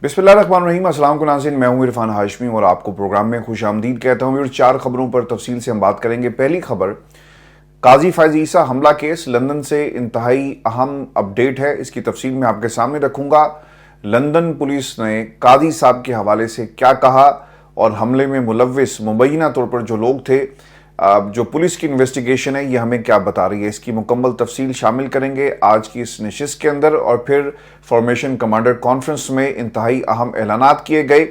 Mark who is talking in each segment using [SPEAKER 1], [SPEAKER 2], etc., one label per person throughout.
[SPEAKER 1] बिस्मिल्लाहिर्रहमानिर्रहीम। अस्सलाम नाज़रीन, मैं हूं इरफान हाशमी और आपको प्रोग्राम में खुश आमदीद कहता हूं। और 4 खबरों पर तफसील से हम बात करेंगे। पहली खबर, काजी फैज ईसा हमला केस लंदन से इंतहाई अहम अपडेट है, इसकी तफसील मैं आपके सामने रखूंगा। लंदन पुलिस ने काजी साहब के हवाले से क्या कहा और हमले में मुलव्विस मुबैना तौर पर जो लोग थे, जो पुलिस की इन्वेस्टिगेशन है, ये हमें क्या बता रही है, इसकी मुकम्मल तफसील शामिल करेंगे आज की इस नशिस्त के अंदर। और फिर फॉर्मेशन कमांडर कॉन्फ्रेंस में इंतहाई अहम ऐलानात किए गए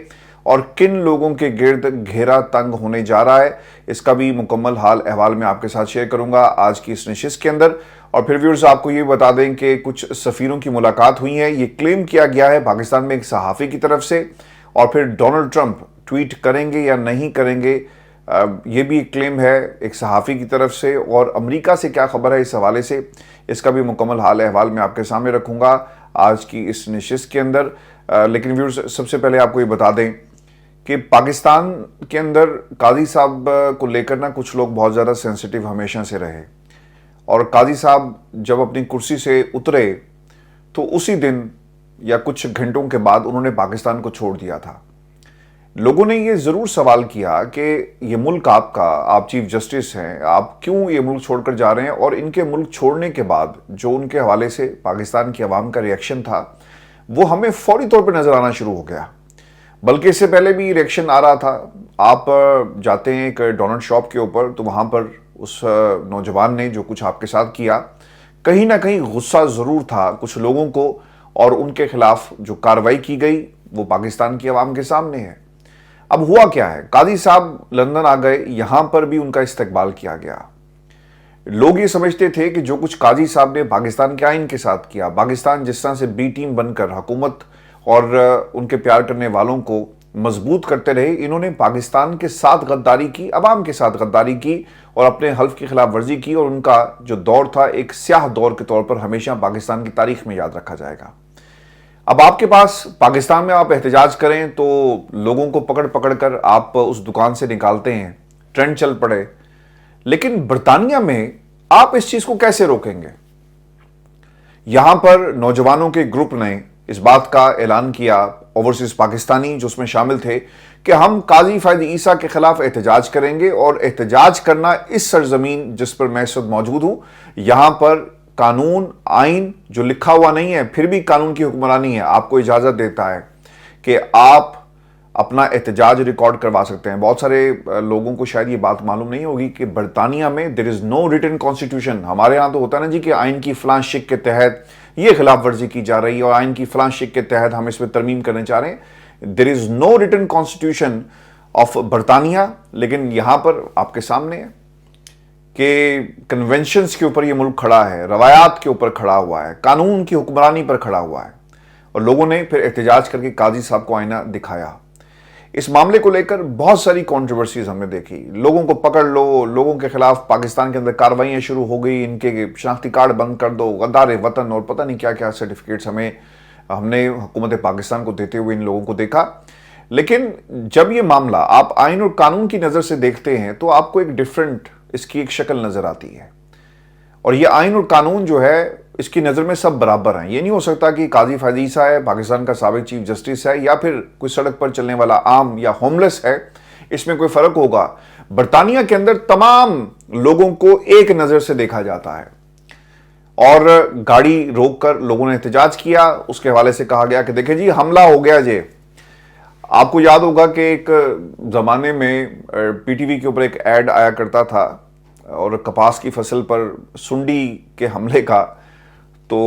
[SPEAKER 1] और किन लोगों के गिर्द घेरा तंग होने जा रहा है, इसका भी मुकम्मल हाल अहवाल में आपके साथ शेयर करूंगा आज की इस नशिस्त के अंदर। और फिर व्यूअर्स, आपको ये बता दें कि कुछ सफ़ीरों की मुलाकात हुई है, ये क्लेम किया गया है पाकिस्तान में एक सहाफ़ी की तरफ से। और फिर डोनाल्ड ट्रंप ट्वीट करेंगे या नहीं करेंगे, ये भी एक क्लेम है एक सहाफ़ी की तरफ से। और अमेरिका से क्या खबर है इस हवाले से, इसका भी मुकम्मल हाल अहवाल मैं आपके सामने रखूंगा आज की इस नशिस्त के अंदर। लेकिन व्यूअर्स, सबसे पहले आपको ये बता दें कि पाकिस्तान के अंदर काजी साहब को लेकर ना कुछ लोग बहुत ज़्यादा सेंसिटिव हमेशा से रहे। और काजी साहब जब अपनी कुर्सी से उतरे तो उसी दिन या कुछ घंटों के बाद उन्होंने पाकिस्तान को छोड़ दिया था। लोगों ने ये ज़रूर सवाल किया कि ये मुल्क आपका, आप चीफ जस्टिस हैं, आप क्यों ये मुल्क छोड़कर जा रहे हैं। और इनके मुल्क छोड़ने के बाद जो उनके हवाले से पाकिस्तान की आवाम का रिएक्शन था, वो हमें फौरी तौर पर नज़र आना शुरू हो गया। बल्कि इससे पहले भी रिएक्शन आ रहा था। आप जाते हैं एक डोनट शॉप के ऊपर, तो वहाँ पर उस नौजवान ने जो कुछ आपके साथ किया, कहीं ना कहीं गुस्सा ज़रूर था कुछ लोगों को, और उनके खिलाफ जो कार्रवाई की गई वो पाकिस्तान की आवाम के सामने है। अब हुआ क्या है, काजी साहब लंदन आ गए, यहां पर भी उनका इस्तकबाल किया गया। लोग ये समझते थे कि जो कुछ काजी साहब ने पाकिस्तान के आइन के साथ किया, पाकिस्तान जिस तरह से बी टीम बनकर हुकूमत और उनके प्यार करने वालों को मजबूत करते रहे, इन्होंने पाकिस्तान के साथ गद्दारी की, अवाम के साथ गद्दारी की और अपने हल्फ की खिलाफ वर्जी की। और उनका जो दौर था एक स्याह दौर के तौर पर हमेशा पाकिस्तान की तारीख में याद रखा जाएगा। अब आपके पास पाकिस्तान में आप एहतजाज करें तो लोगों को पकड़ पकड़ कर आप उस दुकान से निकालते हैं, ट्रेंड चल पड़े। लेकिन बरतानिया में आप इस चीज को कैसे रोकेंगे? यहां पर नौजवानों के ग्रुप ने इस बात का ऐलान किया, ओवरसीज पाकिस्तानी जो उसमें शामिल थे, कि हम काजी फैज ईसा के खिलाफ एहतजाज करेंगे। और एहतजाज करना इस सरजमीन जिस पर मैं इस वक्त मौजूद हूं, यहां पर कानून आइन जो लिखा हुआ नहीं है, फिर भी कानून की हुक्मरानी है, आपको इजाजत देता है कि आप अपना एहतजाज रिकॉर्ड करवा सकते हैं। बहुत सारे लोगों को शायद ये बात मालूम नहीं होगी कि बरतानिया में there is no written constitution. हमारे यहां तो होता है ना जी कि आइन की फलां शिक के तहत ये खिलाफ वर्जी की जा रही है और आइन की फलां शिक के तहत हम इसमें तरमीम करने चाह रहे हैं। There is no written constitution of बरतानिया। लेकिन यहां पर आपके सामने है कि कन्वेंशंस के ऊपर ये मुल्क खड़ा है, रवायात के ऊपर खड़ा हुआ है, कानून की हुक्मरानी पर खड़ा हुआ है। और लोगों ने फिर एहतजाज करके काजी साहब को आईना दिखाया। इस मामले को लेकर बहुत सारी कंट्रोवर्सीज हमने देखी। लोगों को पकड़ लो, लोगों के खिलाफ पाकिस्तान के अंदर कार्रवाइयां शुरू हो गई, इनके शनाख्ती कार्ड बंद कर दो, गद्दार वतन और पता नहीं क्या क्या सर्टिफिकेट्स हमने हुकूमत पाकिस्तान को देते हुए इन लोगों को देखा। लेकिन जब ये मामला आप आइन और कानून की नज़र से देखते हैं तो आपको एक डिफरेंट इसकी एक शक्ल नजर आती है। और ये आइन और कानून जो है, इसकी नज़र में सब बराबर हैं। ये नहीं हो सकता कि काजी फैज ईसा है, पाकिस्तान का साबिक चीफ जस्टिस है, या फिर कोई सड़क पर चलने वाला आम या होमलेस है, इसमें कोई फर्क होगा। बरतानिया के अंदर तमाम लोगों को एक नज़र से देखा जाता है। और गाड़ी रोककर लोगों ने एहतजाज किया। उसके हवाले से कहा गया कि देखिए जी, हमला हो गया जी। आपको याद होगा कि एक ज़माने में पीटीवी के ऊपर एक ऐड आया करता था और कपास की फसल पर सुंडी के हमले का। तो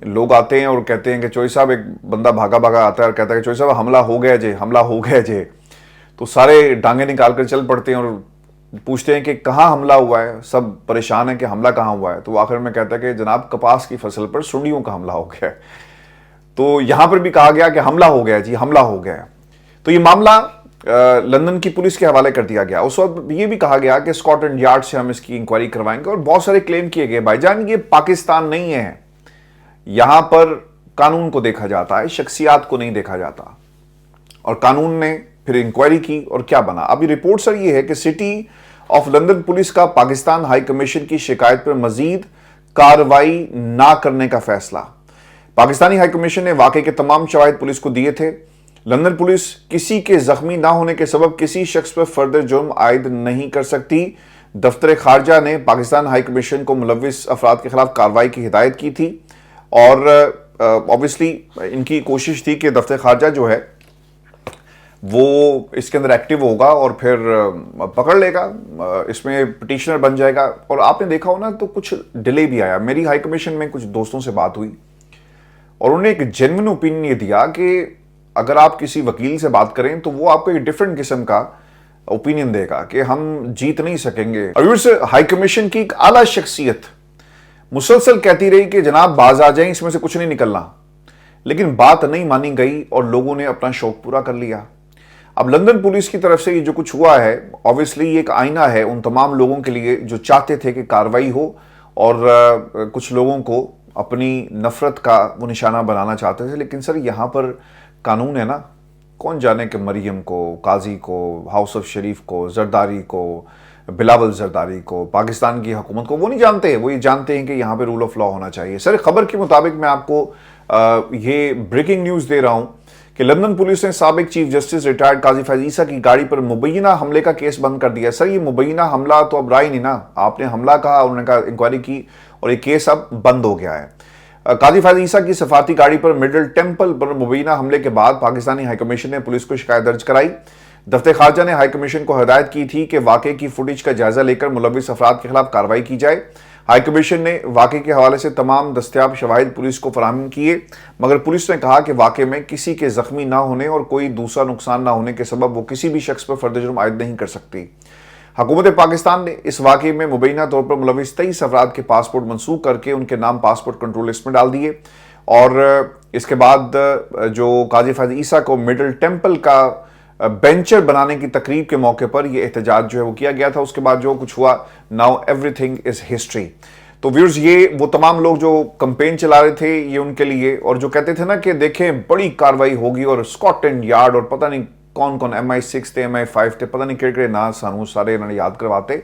[SPEAKER 1] लोग आते हैं और कहते हैं कि चोई साहब, एक बंदा भागा भागा आता है और कहता है कि चोई साहब हमला हो गया जे, हमला हो गया जे। तो सारे डांगे निकाल कर चल पड़ते हैं और पूछते हैं कि कहाँ हमला हुआ है। सब परेशान है कि हमला कहाँ हुआ है। तो आखिर में कहता है कि जनाब, कपास की फसल पर सुंडियों का हमला हो गया है। तो यहां पर भी कहा गया कि हमला हो गया जी, हमला हो गया। तो ये मामला लंदन की पुलिस के हवाले कर दिया गया। उस वक्त ये भी कहा गया कि स्कॉटलैंड यार्ड से हम इसकी इंक्वायरी करवाएंगे। और बहुत सारे क्लेम किए गए, भाईजान ये पाकिस्तान नहीं है, यहां पर कानून को देखा जाता है, शख्सियात को नहीं देखा जाता। और कानून ने फिर इंक्वायरी की और क्या बना। अभी रिपोर्ट सर ये है कि सिटी ऑफ लंदन पुलिस का पाकिस्तान हाई कमीशन की शिकायत पर मजीद कार्रवाई ना करने का फैसला। पाकिस्तानी हाई कमीशन ने वाकई के तमाम शवाहिद पुलिस को दिए थे। लंदन पुलिस किसी के जख्मी ना होने के सबब किसी शख्स पर फर्दर जुर्म आयद नहीं कर सकती। दफ्तर खारजा ने पाकिस्तान हाई कमीशन को मुलविस अफराद के खिलाफ कार्रवाई की हिदायत की थी और ऑब्वियसली इनकी कोशिश थी कि दफ्तर खारजा जो है वो इसके अंदर एक्टिव होगा और फिर पकड़ लेगा, इसमें पिटिशनर बन जाएगा। और आपने देखा हो ना तो कुछ डिले भी आया। मेरी हाई कमीशन में कुछ दोस्तों से बात हुई और उन्होंने एक जेन्युइन ओपिनियन ये दिया कि अगर आप किसी वकील से बात करें तो वो आपको एक डिफरेंट किस्म का ओपिनियन देगा कि हम जीत नहीं सकेंगे। और हाई कमीशन की एक आला शख्सियत मुसलसल कहती रही कि जनाब बाज आ जाएं, इसमें से कुछ नहीं निकलना, लेकिन बात नहीं मानी गई और लोगों ने अपना शौक पूरा कर लिया। अब लंदन पुलिस की तरफ से ये जो कुछ हुआ है ऑब्वियसली ये एक आईना है उन तमाम लोगों के लिए जो चाहते थे कि कार्रवाई हो और कुछ लोगों को अपनी नफरत का वो निशाना बनाना चाहते थे। लेकिन सर यहाँ पर कानून है ना, कौन जाने कि मरियम को, काजी को, हाउस ऑफ शरीफ को, जरदारी को, बिलावल जरदारी को, पाकिस्तान की हुकूमत को वो नहीं जानते। वो ये जानते हैं कि यहाँ पे रूल ऑफ लॉ होना चाहिए। सर खबर के मुताबिक मैं आपको ये ब्रेकिंग न्यूज़ दे रहा हूँ कि लंदन पुलिस ने साबिक चीफ जस्टिस रिटायर्ड काजी फैज ईसा की गाड़ी पर मुबैना हमले का केस बंद कर दिया। सर ये मुबैना हमला तो अब रहा ही नहीं ना, आपने हमला कहा, उन्होंने कहा इंक्वायरी की और ये केस अब बंद हो गया है। काजी फैज ईसा की सफारती गाड़ी पर मिडल टेम्पल पर मुबैना हमले के बाद पाकिस्तानी हाई कमीशन ने पुलिस को शिकायत दर्ज कराई। दफ्तर खारजा ने हाई कमीशन को हिदायत की थी कि वाकई की फुटेज का जायजा लेकर मुलविस अफराद के खिलाफ कार्रवाई की जाए। हाई कमीशन ने वाकई के हवाले से तमाम दस्तयाब शवाहिद पुलिस को फराहम किए, मगर पुलिस ने कहा कि वाकई में किसी के जख्मी ना होने और कोई दूसरा नुकसान ना होने के सबब वो किसी भी शख्स पर फर्द जुर्म आयद नहीं कर सकती। हुकूमत पाकिस्तान ने इस वाकई में मुबैना तौर पर मुलविस 23 अफराद के पासपोर्ट मनसूख करके उनके नाम पासपोर्ट कंट्रोल लिस्ट में डाल दिए और इसके बाद जो काजी फैज ईसा को मिडल टेम्पल का बेंचर बनाने की तकरीब के मौके पर यह एहतजाज जो है वो किया गया था। उसके बाद जो कुछ हुआ, नाउ एवरीथिंग इज हिस्ट्री। तो व्यूअर्स ये वो तमाम लोग जो कैंपेन चला रहे थे ये उनके लिए, और जो कहते थे ना कि देखें बड़ी कार्रवाई होगी और स्कॉटलैंड यार्ड और पता नहीं कौन कौन MI6 थे, MI5 थे, पता नहीं केड़े ना सानू सारे इन्होंने याद करवाते।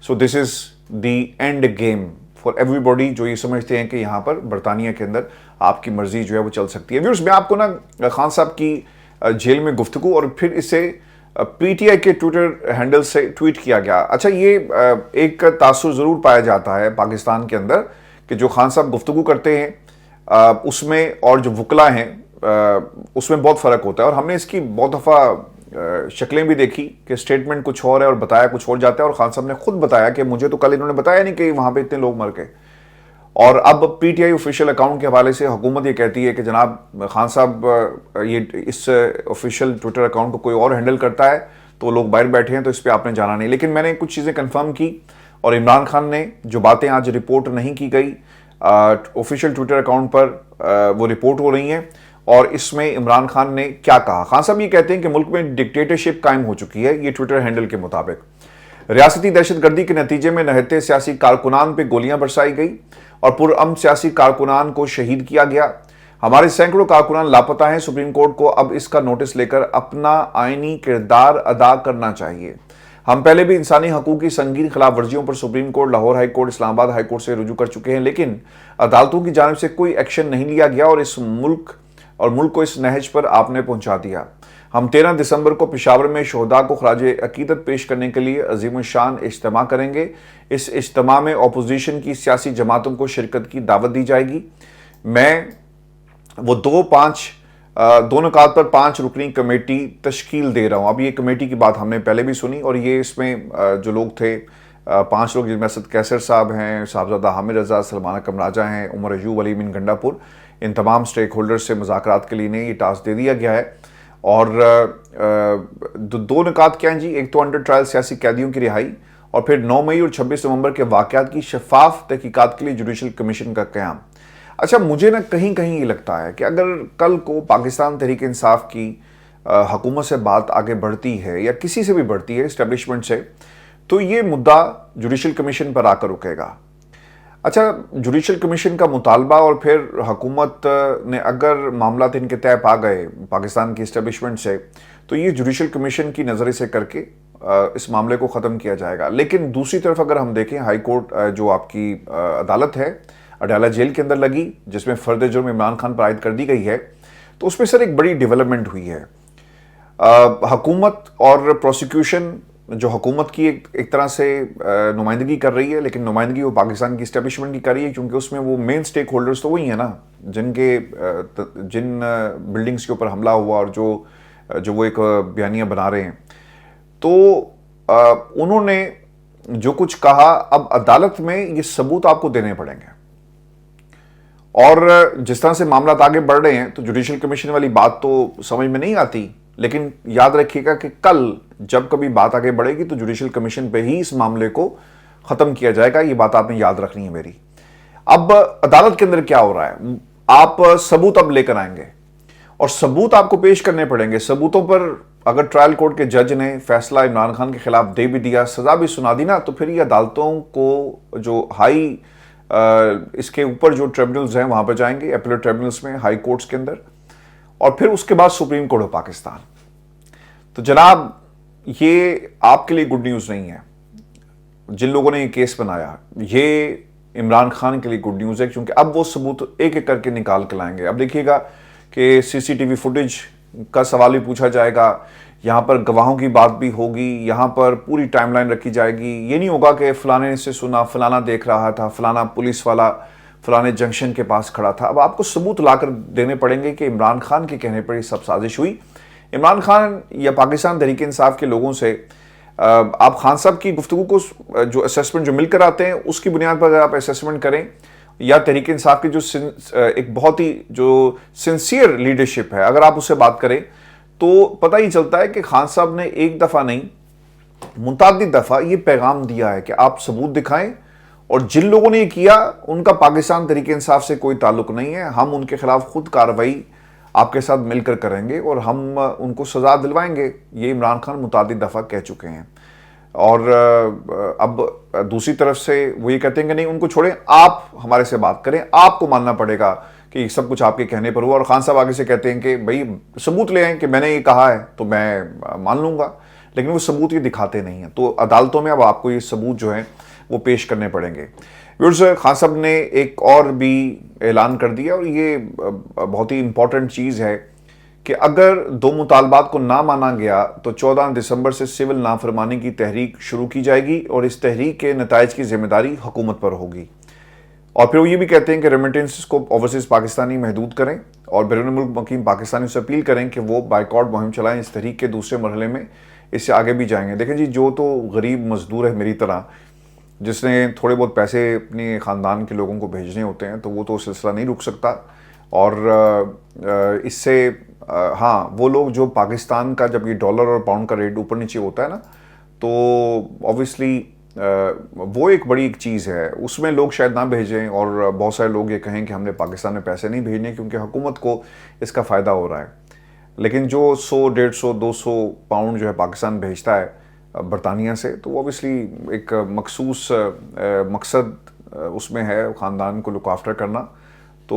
[SPEAKER 1] So this is the end game for everybody जो ये समझते हैं कि यहाँ पर बरतानिया के अंदर आपकी मर्जी जो है वो चल सकती है। व्यूअर्स मैं आपको ना खान साहब की जेल में गुफ्तगू और फिर इसे PTI के ट्विटर हैंडल से ट्वीट किया गया। अच्छा ये एक तासुर ज़रूर पाया जाता है पाकिस्तान के अंदर कि जो खान साहब गुफ्तगू करते हैं उसमें और जो वकला हैं उसमें बहुत फ़र्क होता है। और हमने इसकी बहुत दफ़ा शक्लें भी देखी कि स्टेटमेंट कुछ और है और बताया कुछ और जाता है। और खान साहब ने खुद बताया कि मुझे तो कल इन्होंने बताया नहीं कि वहाँ पे इतने लोग मर गए। और अब PTI ऑफिशियल अकाउंट के हवाले से हुकूमत ये कहती है कि जनाब खान साहब ये इस ऑफिशियल ट्विटर अकाउंट को कोई और हैंडल करता है तो लोग बाहर बैठे हैं तो इस पर आपने जाना नहीं। लेकिन मैंने कुछ चीज़ें कंफर्म की और इमरान खान ने जो बातें आज रिपोर्ट नहीं की गई ऑफिशियल ट्विटर अकाउंट पर वो रिपोर्ट हो रही हैं। और इसमें इमरान खान ने क्या कहा, खान साहब ये कहते हैं कि मुल्क में डिक्टेटरशिप कायम हो चुकी है। ये ट्विटर हैंडल के मुताबिक रियासती दहशतगर्दी के नतीजे में नहते सियासी कारकुनान पर गोलियां बरसाई गई और पुरअमन सियासी कारकुनान को शहीद किया गया। हमारे सैकड़ों कारकुनान लापता हैं। सुप्रीम कोर्ट को अब इसका नोटिस लेकर अपना आईनी किरदार अदा करना चाहिए। हम पहले भी इंसानी हकूक की संगीन खिलाफ वर्जियों पर supreme court, Lahore high court, Islamabad high court से रुजू कर चुके हैं, लेकिन अदालतों की जानिब से कोई एक्शन नहीं लिया गया और मुल्क को इस नहज पर आपने पहुंचा दिया। हम 13 दिसंबर को पेशावर में शोहदा को खराज अकीदत पेश करने के लिए अजीम शान इज्तिमा करेंगे। इस इज्तिमा में अपोजिशन की सियासी जमातों को शिरकत की दावत दी जाएगी। मैं वो दो नुकात पर 5 रुकनी कमेटी तश्कील दे रहा हूँ। अब ये कमेटी की बात हमने पहले भी सुनी और ये इसमें जो लोग थे 5 लोग जिनमें असद कैसर साहब हैं, साहबजादा हामिद रजा, सलमान अकरम राजा हैं, उमर अयूब, अली मीन गंडापुर, इन तमाम स्टेक होल्डर्स से मुज़ाकरात के लिए इन्हें ये टास्क दे दिया गया है। और दो नुकात क्या हैं जी, एक तो अंडर ट्रायल सियासी कैदियों की रिहाई और फिर 9 मई और 26 नवंबर के वाक़यात की शफाफ तहकीकात के लिए जुडिशल कमीशन का क़याम। अच्छा मुझे ना कहीं कहीं ये लगता है कि अगर कल को पाकिस्तान तहरीक इंसाफ की हुकूमत से बात आगे बढ़ती है या किसी से भी बढ़ती है इस्टेब्लिशमेंट से, तो ये मुद्दा जुडिशल कमीशन पर आकर रुकेगा। अच्छा जुडिशल कमीशन का मुतालबा और फिर हुकूमत ने अगर मामला इनके तय पा गए पाकिस्तान की इस्टेब्लिशमेंट से, तो ये जुडिशल कमीशन की नज़र से करके इस मामले को ख़त्म किया जाएगा। लेकिन दूसरी तरफ अगर हम देखें हाई कोर्ट जो आपकी अदालत है, अडाला जेल के अंदर लगी, जिसमें फर्द जुर्म इमरान खान पर आयद कर दी गई है। तो उसमें सर एक बड़ी डेवलपमेंट हुई है। हुकूमत और प्रोसिक्यूशन जो हुकूमत की एक तरह से नुमाइंदगी कर रही है, लेकिन नुमाइंदगी वो पाकिस्तान की इस्टेब्लिशमेंट की कर रही है, क्योंकि उसमें वो मेन स्टेक होल्डर्स तो वही हैं ना, जिन बिल्डिंग्स के ऊपर हमला हुआ और जो वो एक बयानिया बना रहे हैं। तो उन्होंने जो कुछ कहा, अब अदालत में ये सबूत आपको देने पड़ेंगे। और जिस तरह से मामला आगे बढ़ रहे हैं, तो जुडिशल कमीशन वाली बात तो समझ में नहीं आती, लेकिन याद रखिएगा कि कल जब कभी बात आगे बढ़ेगी तो जुडिशल कमीशन पे ही इस मामले को खत्म किया जाएगा। ये बात आपने याद रखनी है मेरी। अब अदालत के अंदर क्या हो रहा है, आप सबूत अब लेकर आएंगे और सबूत आपको पेश करने पड़ेंगे। सबूतों पर अगर ट्रायल कोर्ट के जज ने फैसला इमरान खान के खिलाफ दे भी दिया, सजा भी सुना दी ना, तो फिर ये अदालतों को जो इसके ऊपर जो ट्रिब्यूनल्स हैं वहां पर जाएंगे, एपीलेट ट्रिब्यूनल्स में, हाई कोर्ट्स के अंदर, और फिर उसके बाद सुप्रीम कोर्ट ऑफ पाकिस्तान। तो जनाब, ये आपके लिए गुड न्यूज़ नहीं है। जिन लोगों ने ये केस बनाया, ये इमरान खान के लिए गुड न्यूज़ है, क्योंकि अब वो सबूत एक एक करके निकाल के लाएंगे। अब देखिएगा कि सीसीटीवी फुटेज का सवाल भी पूछा जाएगा, यहाँ पर गवाहों की बात भी होगी, यहाँ पर पूरी टाइमलाइन रखी जाएगी। ये नहीं होगा कि फलाने से सुना, फलाना देख रहा था, फलाना पुलिस वाला फलाने जंक्शन के पास खड़ा था। अब आपको सबूत लाकर देने पड़ेंगे कि इमरान खान के कहने पर ये सब साजिश हुई। इमरान खान या पाकिस्तान तहरीक इंसाफ के लोगों से आप खान साहब की गुफ्तगू को जो असेसमेंट जो मिलकर आते हैं उसकी बुनियाद पर अगर आप असेसमेंट करें, या तहरीक इंसाफ की जो एक बहुत ही जो सिंसियर लीडरशिप है, अगर आप उससे बात करें तो पता ही चलता है कि खान साहब ने एक दफ़ा नहीं मुतअद्दिद दफ़ा ये पैगाम दिया है कि आप सबूत दिखाएं, और जिन लोगों ने ये किया उनका पाकिस्तान तहरीक इंसाफ से कोई ताल्लुक नहीं है। हम उनके खिलाफ खुद कार्रवाई आपके साथ मिलकर करेंगे और हम उनको सजा दिलवाएंगे। ये इमरान खान मुतअद्दिद दफ़ा कह चुके हैं। और अब दूसरी तरफ से वो ये कहते हैं कि नहीं, उनको छोड़ें, आप हमारे से बात करें, आपको मानना पड़ेगा कि सब कुछ आपके कहने पर हुआ। और खान साहब आगे से कहते हैं कि भाई सबूत ले आएं कि मैंने ये कहा है तो मैं मान लूँगा, लेकिन वो सबूत ये दिखाते नहीं हैं। तो अदालतों में अब आपको ये सबूत जो हैं वो पेश करने पड़ेंगे। खान साहब ने एक और भी ऐलान कर दिया, और ये बहुत ही इंपॉर्टेंट चीज़ है कि अगर दो मुतालबात को ना माना गया तो 14 दिसंबर से सिविल नाफरमानी की तहरीक शुरू की जाएगी, और इस तहरीक के नताइज की जिम्मेदारी हुकूमत पर होगी। और फिर वो ये भी कहते हैं कि रेमिटेंस को ओवरसीज पाकिस्तानी महदूद करें, और बैरून मुल्क मुकीम पाकिस्तानी से अपील करें कि वो बाइकआउट मुहिम चलाएं। इस तहरीक के दूसरे मरहले में इससे आगे भी जाएंगे। देखें जी, जो तो गरीब मजदूर है मेरी तरह, जिसने थोड़े बहुत पैसे अपने ख़ानदान के लोगों को भेजने होते हैं, तो वो तो सिलसिला नहीं रुक सकता। और इससे हाँ, वो लोग जो पाकिस्तान का जब ये डॉलर और पाउंड का रेट ऊपर नीचे होता है ना, तो ऑब्वियसली वो एक बड़ी एक चीज़ है, उसमें लोग शायद ना भेजें। और बहुत सारे लोग ये कहें कि हमने पाकिस्तान में पैसे नहीं भेजने क्योंकि हुकूमत को इसका फ़ायदा हो रहा है। लेकिन जो 100, 150, 200 पाउंड जो है पाकिस्तान भेजता है बरतानिया से, तो वो ऑब्वियसली एक मखसूस मकसद उसमें है, ख़ानदान को लुक आफ्टर करना, तो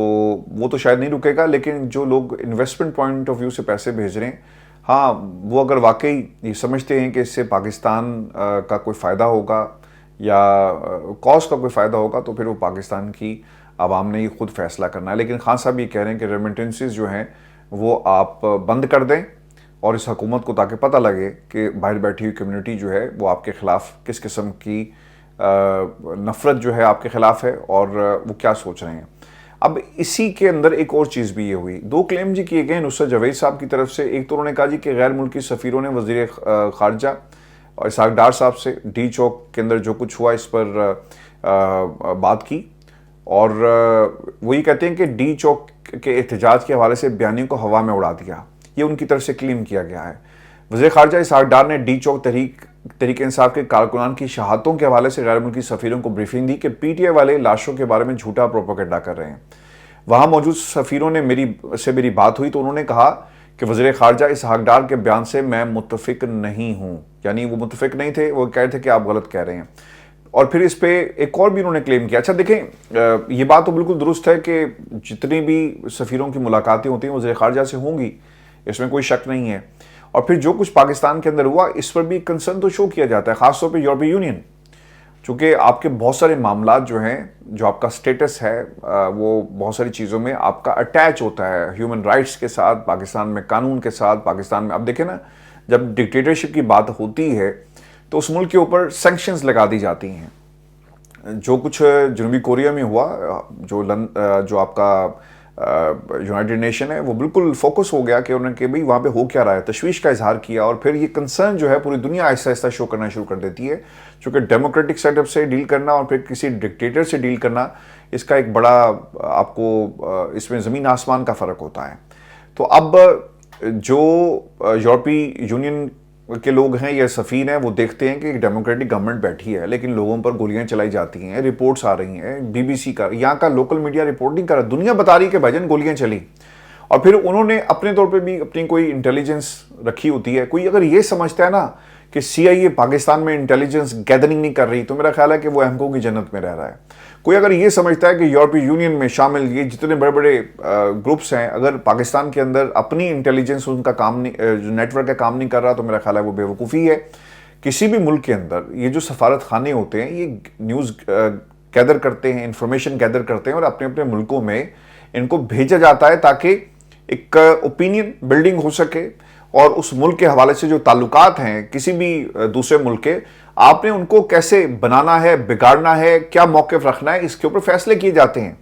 [SPEAKER 1] वो तो शायद नहीं रुकेगा। लेकिन जो लोग इन्वेस्टमेंट पॉइंट ऑफ व्यू से पैसे भेज रहे हैं, हाँ, वो अगर वाकई ये समझते हैं कि इससे पाकिस्तान का कोई फ़ायदा होगा या कॉज का कोई फ़ायदा होगा, तो फिर वो पाकिस्तान की आवाम ने ये खुद फैसला करना है। लेकिन खान साहब ये कह रहे हैं कि रेमिटेंसेस जो हैं वो आप बंद कर दें, और इस हुकूमत को ताकि पता लगे कि बाहर बैठी हुई कम्युनिटी जो है वो आपके ख़िलाफ़ किस किस्म की नफ़रत जो है आपके ख़िलाफ़ है, और वो क्या सोच रहे हैं। अब इसी के अंदर एक और चीज़ भी ये हुई, दो क्लेम जी किए गए नुसरत जवेद साहब की तरफ से। एक तो उन्होंने कहा जी कि गैर मुल्की सफ़ीरों ने वज़ीर ख़ारजा और इसहाक डार साहब से डी चौक के अंदर जो कुछ हुआ इस पर बात की, और वो ये कहते हैं कि डी चौक के एहतजाज के हवाले से बयानियों को हवा में उड़ा दिया, ये उनकी तरफ से क्लेम किया गया है। वज़ीर ख़ारजा इसहाक डार ने डी चौक तहरीक इंसाफ के कारकुनान की शहादतों के हवाले से गैर मुल्की सफ़ीरों को ब्रीफिंग दी कि पीटीआई वाले लाशों के बारे में झूठा प्रोपेगेंडा कर रहे हैं। वहाँ मौजूद सफ़ीरों ने मेरी बात हुई तो उन्होंने कहा कि वज़ीर ख़ारजा इसहाक डार के बयान से मैं मुत्तफ़िक नहीं हूँ, यानी वो मुत्तफ़िक नहीं थे, वो कह रहे थे कि आप गलत कह रहे हैं। और फिर इस पर एक और भी उन्होंने क्लेम किया। अच्छा देखें, ये बात तो बिल्कुल दुरुस्त है कि जितनी भी सफ़ीरों की मुलाकातें होती हैं वज़ीर ख़ारजा से होंगी, इसमें कोई शक नहीं है। और फिर जो कुछ पाकिस्तान के अंदर हुआ इस पर भी कंसर्न तो शो किया जाता है, ख़ासतौर पर यूरोपीय यूनियन। چونکہ آپ کے بہت سارے معاملات جو ہیں، جو آپ کا سٹیٹس ہے وہ بہت ساری چیزوں میں آپ کا اٹیچ ہوتا ہے ہیومن رائٹس کے ساتھ، پاکستان میں قانون کے ساتھ، پاکستان میں اب دیکھیں نا، جب ڈکٹیٹرشپ کی بات ہوتی ہے تو اس ملک کے اوپر سینکشنز لگا دی جاتی ہیں. جو کچھ جنوبی کوریا میں ہوا، جو آپ کا یونائٹڈ نیشن ہے، وہ بالکل فوکس ہو گیا کہ انہوں نے کہ بھئی وہاں پہ ہو کیا رہا ہے، تشویش کا اظہار کیا، اور پھر یہ کنسرن جو ہے پوری دنیا آہستہ آہستہ شو کرنا شروع کر دیتی ہے. چونکہ ڈیموکریٹک سیٹ اپ سے ڈیل کرنا اور پھر کسی ڈکٹیٹر سے ڈیل کرنا، اس کا ایک بڑا آپ کو اس میں زمین آسمان کا فرق ہوتا ہے. تو اب جو یورپی یونین کے لوگ ہیں یا سفیر ہیں، وہ دیکھتے ہیں کہ ایک ڈیموکریٹک گورنمنٹ بیٹھی ہے لیکن لوگوں پر گولیاں چلائی جاتی ہیں، رپورٹس آ رہی ہیں، بی بی سی کا، یہاں کا لوکل میڈیا رپورٹ نہیں کر رہا، دنیا بتا رہی کہ بھائی گولیاں چلی. اور پھر انہوں نے اپنے طور پہ بھی اپنی کوئی انٹیلیجنس رکھی ہوتی ہے. کوئی اگر یہ سمجھتا ہے نا کہ سی آئی اے پاکستان میں انٹیلیجنس گیدرنگ نہیں کر رہی، تو میرا خیال ہے کہ وہ احمقوں کی جنت میں رہ رہا ہے. کوئی اگر یہ سمجھتا ہے کہ یورپی یونین میں شامل یہ جتنے بڑے بڑے گروپس ہیں، اگر پاکستان کے اندر اپنی انٹیلیجنس ان کا کام نہیں، جو نیٹ ورک کا کام نہیں کر رہا، تو میرا خیال ہے وہ بیوقوفی ہے. کسی بھی ملک کے اندر یہ جو سفارت خانے ہوتے ہیں، یہ نیوز گیدر کرتے ہیں، انفارمیشن گیدر کرتے ہیں، اور اپنے اپنے ملکوں میں ان کو بھیجا جاتا ہے تاکہ ایک اوپینین بلڈنگ ہو سکے، اور اس ملک کے حوالے سے جو تعلقات ہیں کسی بھی دوسرے ملک کے، آپ نے ان کو کیسے بنانا ہے، بگاڑنا ہے، کیا موقف رکھنا ہے، اس کے اوپر فیصلے کیے جاتے ہیں.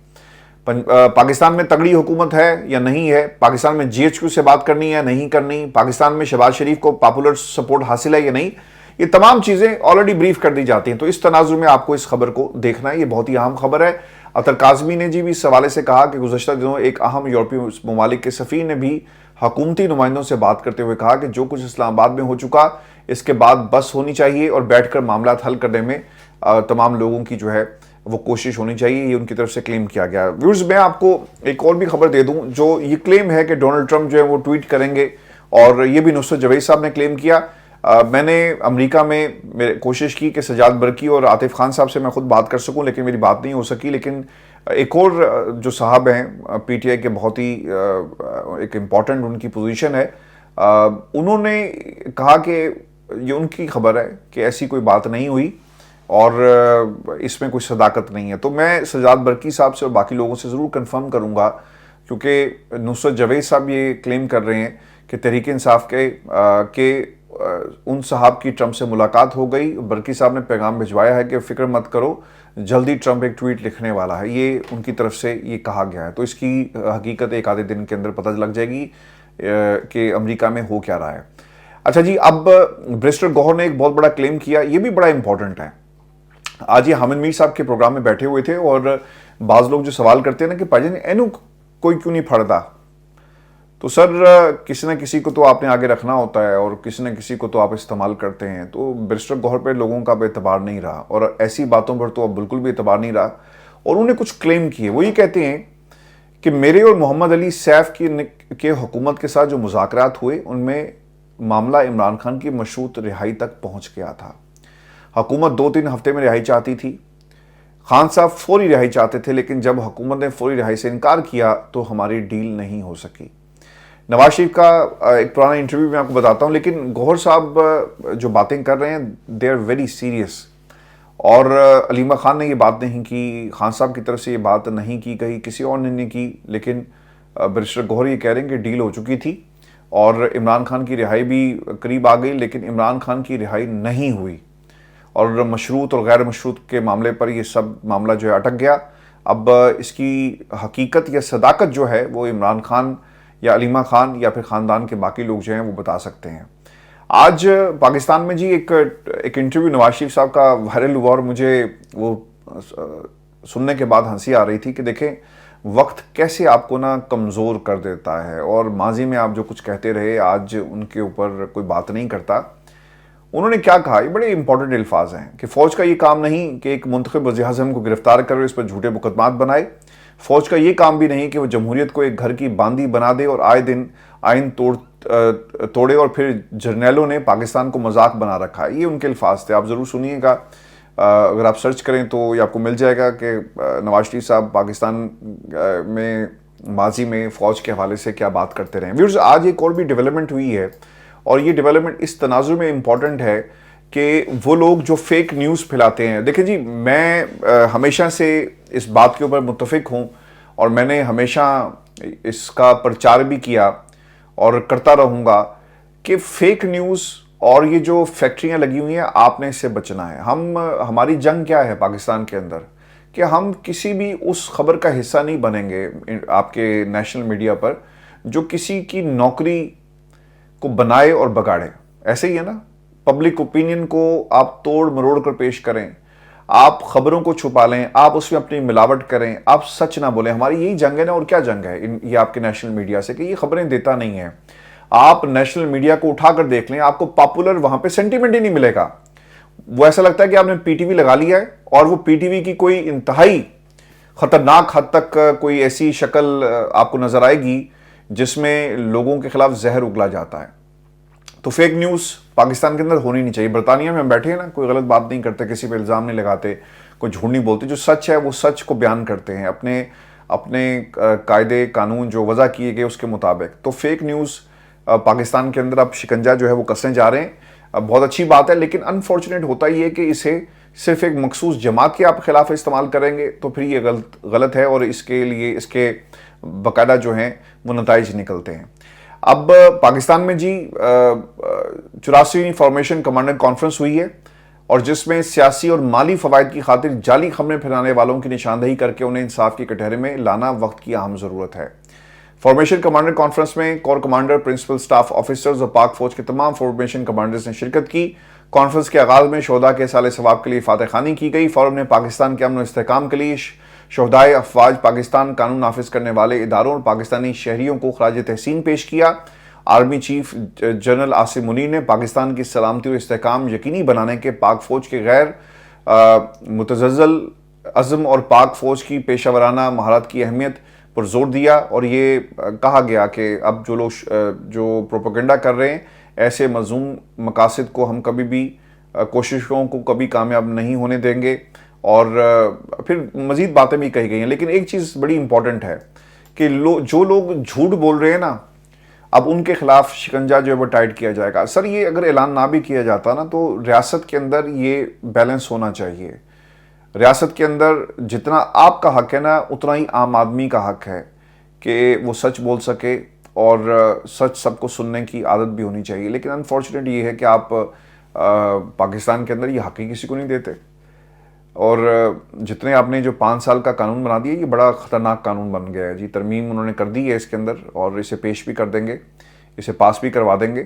[SPEAKER 1] پاکستان میں تگڑی حکومت ہے یا نہیں ہے، پاکستان میں جی ایچ کیو سے بات کرنی ہے نہیں کرنی، پاکستان میں شہباز شریف کو پاپولر سپورٹ حاصل ہے یا نہیں، یہ تمام چیزیں آلریڈی بریف کر دی جاتی ہیں. تو اس تناظر میں آپ کو اس خبر کو دیکھنا ہے، یہ بہت ہی اہم خبر ہے. اطہر کاظمی نے جی بھی اس حوالے سے کہا کہ گزشتہ دنوں ایک اہم یورپی ممالک کے سفیر نے بھی حکومتی نمائندوں سے بات کرتے ہوئے کہا کہ جو کچھ اسلام آباد میں ہو چکا، اس کے بعد بس ہونی چاہیے اور بیٹھ کر معاملات حل کرنے میں تمام لوگوں کی جو ہے وہ کوشش ہونی چاہیے. یہ ان کی طرف سے کلیم کیا گیا. ویورز، میں آپ کو ایک اور بھی خبر دے دوں. جو یہ کلیم ہے کہ ڈونلڈ ٹرمپ جو ہے وہ ٹویٹ کریں گے، اور یہ بھی نصرت جوید صاحب نے کلیم کیا. میں نے امریکہ میں کوشش کی کہ سجاد برقی اور عاطف خان صاحب سے میں خود بات کر سکوں، لیکن میری بات نہیں ہو سکی. لیکن ایک اور جو صاحب ہیں پی ٹی آئی کے، بہت ہی ایک امپورٹنٹ ان کی پوزیشن ہے، انہوں نے کہا کہ یہ ان کی خبر ہے کہ ایسی کوئی بات نہیں ہوئی اور اس میں کوئی صداقت نہیں ہے. تو میں سجاد برقی صاحب سے اور باقی لوگوں سے ضرور کنفرم کروں گا، کیونکہ نصرت جوید صاحب یہ کلیم کر رہے ہیں کہ تحریک انصاف کے ان صاحب کی ٹرمپ سے ملاقات ہو گئی. برقی صاحب نے پیغام بھجوایا ہے کہ فکر مت کرو، جلدی ٹرمپ ایک ٹویٹ لکھنے والا ہے. یہ ان کی طرف سے یہ کہا گیا ہے. تو اس کی حقیقت ایک آدھے دن کے اندر پتہ لگ جائے گی کہ امریکہ میں ہو کیا رہا ہے. اچھا جی، اب بریسٹر گوہر نے ایک بہت بڑا کلیم کیا، یہ بھی بڑا امپورٹنٹ ہے. آج یہ حامد میر صاحب کے پروگرام میں بیٹھے ہوئے تھے، اور بعض لوگ جو سوال کرتے ہیں نا کہ پاجی اینو کوئی کیوں نہیں پھڑتا، تو سر کسی نہ کسی کو تو آپ نے آگے رکھنا ہوتا ہے، اور کسی نہ کسی کو تو آپ استعمال کرتے ہیں. تو بریسٹر گوہر پہ لوگوں کا اب اعتبار نہیں رہا، اور ایسی باتوں پر تو اب بالکل بھی اعتبار نہیں رہا. اور انہوں نے کچھ کلیم کیے. وہ یہ کہتے ہیں کہ میرے اور محمد علی سیف کے حکومت کے ساتھ جو مذاکرات ہوئے، ان میں معاملہ عمران خان کی مشروط رہائی تک پہنچ گیا تھا. حکومت 2-3 ہفتے میں رہائی چاہتی تھی، خان صاحب فوری رہائی چاہتے تھے، لیکن جب حکومت نے فوری رہائی سے انکار کیا تو ہماری ڈیل نہیں ہو سکی. نواز شریف کا ایک پرانا انٹرویو میں آپ کو بتاتا ہوں، لیکن گوہر صاحب جو باتیں کر رہے ہیں دے آر ویری سیریس. اور علیمہ خان نے یہ بات نہیں کی، خان صاحب کی طرف سے یہ بات نہیں کی، کہیں کسی اور نے نہیں کی، لیکن بریسٹر گوہر یہ کہہ رہے ہیں کہ ڈیل ہو چکی تھی اور عمران خان کی رہائی بھی قریب آ گئی، لیکن عمران خان کی رہائی نہیں ہوئی، اور مشروط اور غیر مشروط کے معاملے پر یہ سب معاملہ جو ہے اٹک گیا. اب اس کی حقیقت یا صداقت جو ہے وہ عمران خان یا علیمہ خان یا پھر خاندان کے باقی لوگ جو ہیں وہ بتا سکتے ہیں. آج پاکستان میں جی ایک انٹرویو نواز شریف صاحب کا وائرل ہوا، اور مجھے وہ سننے کے بعد ہنسی آ رہی تھی کہ دیکھیں وقت کیسے آپ کو نا کمزور کر دیتا ہے، اور ماضی میں آپ جو کچھ کہتے رہے آج ان کے اوپر کوئی بات نہیں کرتا. انہوں نے کیا کہا، یہ بڑے امپورٹنٹ الفاظ ہیں کہ فوج کا یہ کام نہیں کہ ایک منتخب وزیر اعظم کو گرفتار کرے، اس پر جھوٹے مقدمات بنائے. فوج کا یہ کام بھی نہیں کہ وہ جمہوریت کو ایک گھر کی باندی بنا دے اور آئے دن آئین توڑے، اور پھر جرنیلوں نے پاکستان کو مذاق بنا رکھا ہے. یہ ان کے الفاظ تھے، آپ ضرور سنیے گا. اگر آپ سرچ کریں تو یہ آپ کو مل جائے گا کہ نواز شریف صاحب پاکستان میں ماضی میں فوج کے حوالے سے کیا بات کرتے رہے ہیں. ویورز، آج ایک اور بھی ڈیولپمنٹ ہوئی ہے، اور یہ ڈیولپمنٹ اس تناظر میں امپورٹنٹ ہے کہ وہ لوگ جو فیک نیوز پھیلاتے ہیں. دیکھیں جی، میں ہمیشہ سے اس بات کے اوپر متفق ہوں اور میں نے ہمیشہ اس کا پرچار بھی کیا اور کرتا رہوں گا کہ فیک نیوز اور یہ جو فیکٹریاں لگی ہوئی ہیں، آپ نے اس سے بچنا ہے. ہماری جنگ کیا ہے پاکستان کے اندر کہ ہم کسی بھی اس خبر کا حصہ نہیں بنیں گے آپ کے نیشنل میڈیا پر جو کسی کی نوکری کو بنائے اور بگاڑے. ایسے ہی ہے نا، پبلک اوپینین کو آپ توڑ مروڑ کر پیش کریں، آپ خبروں کو چھپا لیں، آپ اس میں اپنی ملاوٹ کریں، آپ سچ نہ بولیں. ہماری یہی جنگ ہے نا، اور کیا جنگ ہے یہ آپ کے نیشنل میڈیا سے کہ یہ خبریں دیتا نہیں ہے. آپ نیشنل میڈیا کو اٹھا کر دیکھ لیں، آپ کو پاپولر وہاں پہ سینٹیمنٹ ہی نہیں ملے گا. وہ ایسا لگتا ہے کہ آپ نے پی ٹی وی لگا لیا ہے اور وہ پی ٹی وی کی کوئی انتہائی خطرناک حد تک کوئی ایسی شکل آپ کو نظر آئے گی جس میں لوگوں کے خلاف زہر اگلا جاتا ہے. تو فیک نیوز پاکستان کے اندر ہونی نہیں چاہیے. برطانیہ میں ہم بیٹھے ہیں نا، کوئی غلط بات نہیں کرتے، کسی پہ الزام نہیں لگاتے، کوئی جھوٹ نہیں بولتے. جو سچ ہے وہ سچ کو بیان کرتے ہیں اپنے قاعدے قانون جو وضع کیے گئے اس کے مطابق. تو فیک نیوز پاکستان کے اندر اب شکنجہ جو ہے وہ کسنے جا رہے ہیں. بہت اچھی بات ہے، لیکن انفارچونیٹ ہوتا یہ ہے کہ اسے صرف ایک مخصوص جماعت کے آپ خلاف استعمال کریں گے تو پھر یہ غلط ہے، اور اس کے لیے اس کے باقاعدہ جو ہیں وہ نتائج نکلتے ہیں. اب پاکستان میں جی 84ویں فارمیشن کمانڈر کانفرنس ہوئی ہے، اور جس میں سیاسی اور مالی فوائد کی خاطر جعلی خبریں پھیلانے والوں کی نشاندہی کر کے انہیں انصاف کی کٹہرے میں لانا وقت کی اہم ضرورت ہے. فارمیشن کمانڈر کانفرنس میں corps commander, principal staff officers اور پاک فوج کے تمام فارمیشن کمانڈرز نے شرکت کی. کانفرنس کے آغاز میں شہداء کے سال ثواب کے لیے فاتح خوانی کی گئی. فورم نے پاکستان کے امن و استحکام کے لیے شہدائے افواج پاکستان، قانون نافذ کرنے والے اداروں اور پاکستانی شہریوں کو خراج تحسین پیش کیا. Army chief general Asim Munir نے پاکستان کی سلامتی اور استحکام یقینی بنانے کے پاک فوج کے غیر متزلزل عزم اور پاک فوج کی پیشہ ورانہ مہارت کی اہمیت پر زور دیا، اور یہ کہا گیا کہ اب جو لوگ جو پروپیگنڈا کر رہے ہیں ایسے مذموم مقاصد کو ہم کبھی بھی کوششوں کو کبھی کامیاب نہیں ہونے دیں گے. اور پھر مزید باتیں بھی کہی گئی ہیں، لیکن ایک چیز بڑی امپورٹنٹ ہے کہ جو لوگ جھوٹ بول رہے ہیں نا، اب ان کے خلاف شکنجہ جو ہے وہ ٹائٹ کیا جائے گا. سر یہ اگر اعلان نہ بھی کیا جاتا نا تو ریاست کے اندر یہ بیلنس ہونا چاہیے. ریاست کے اندر جتنا آپ کا حق ہے نا، اتنا ہی عام آدمی کا حق ہے کہ وہ سچ بول سکے، اور سچ سب کو سننے کی عادت بھی ہونی چاہیے. لیکن انفارچونیٹ یہ ہے کہ آپ پاکستان کے اندر یہ حق ہی کسی کو نہیں دیتے. اور جتنے آپ نے جو 5 سال کا قانون بنا دیا، یہ بڑا خطرناک قانون بن گیا ہے جی. ترمیم انہوں نے کر دی ہے اس کے اندر، اور اسے پیش بھی کر دیں گے، اسے پاس بھی کروا دیں گے.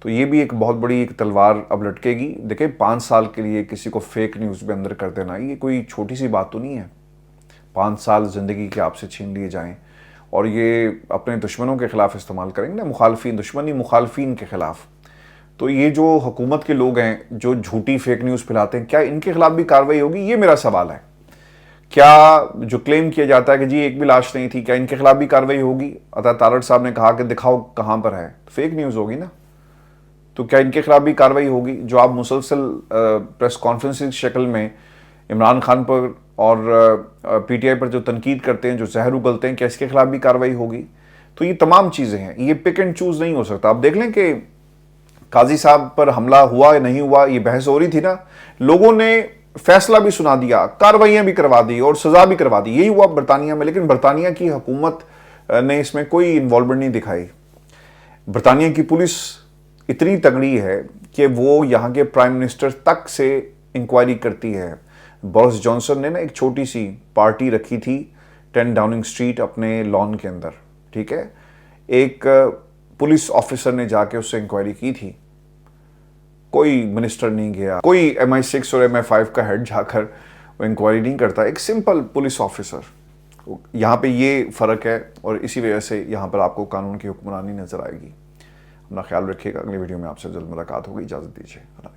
[SPEAKER 1] تو یہ بھی ایک بہت بڑی ایک تلوار اب لٹکے گی. دیکھیں 5 سال کے لیے کسی کو فیک نیوز میں اندر کر دینا، یہ کوئی چھوٹی سی بات تو نہیں ہے. 5 سال زندگی کے آپ سے چھین لیے جائیں، اور یہ اپنے دشمنوں کے خلاف استعمال کریں گے نا، مخالفین کے خلاف. تو یہ جو حکومت کے لوگ ہیں جو جھوٹی فیک نیوز پھیلاتے ہیں، کیا ان کے خلاف بھی کارروائی ہوگی؟ یہ میرا سوال ہے. کیا جو کلیم کیا جاتا ہے کہ جی ایک بھی لاش نہیں تھی، کیا ان کے خلاف بھی کارروائی ہوگی؟ عطا تارڑ صاحب نے کہا کہ دکھاؤ کہاں پر ہے، فیک نیوز ہوگی نا. تو کیا ان کے خلاف بھی کارروائی ہوگی؟ جو آپ مسلسل پریس کانفرنس کی شکل میں عمران خان پر اور پی ٹی آئی پر جو تنقید کرتے ہیں، جو زہر اگلتے ہیں، کیا اس کے خلاف بھی کارروائی ہوگی؟ تو یہ تمام چیزیں ہیں، یہ پک اینڈ چوز نہیں ہو سکتا. آپ دیکھ لیں کہ قاضی صاحب پر حملہ ہوا یا نہیں ہوا، یہ بحث ہو رہی تھی نا، لوگوں نے فیصلہ بھی سنا دیا، کارروائیاں بھی کروا دی اور سزا بھی کروا دی. یہی ہوا برطانیہ میں، لیکن برطانیہ کی حکومت نے اس میں کوئی انوالومنٹ نہیں دکھائی. برطانیہ کی پولیس اتنی تگڑی ہے کہ وہ یہاں کے پرائم منسٹر تک سے انکوائری کرتی ہے. بورس جانسن نے نا ایک چھوٹی سی پارٹی رکھی تھی 10 ڈاؤننگ اسٹریٹ اپنے لان کے اندر، ٹھیک ہے، ایک پولیس آفیسر نے جا کے اس سے انکوائری کی تھی. کوئی منسٹر نہیں گیا، کوئی MI6 اور MI5 کا ہیڈ جا کر وہ انکوائری نہیں کرتا، ایک سمپل پولیس آفیسر. یہاں پہ یہ فرق ہے، اور اسی وجہ سے یہاں پر آپ کو قانون کی حکمرانی نظر آئے گی. اپنا خیال رکھیے گا. اگلی ویڈیو میں آپ سے جلد ملاقات ہوگی. اجازت دیجیے. اللہ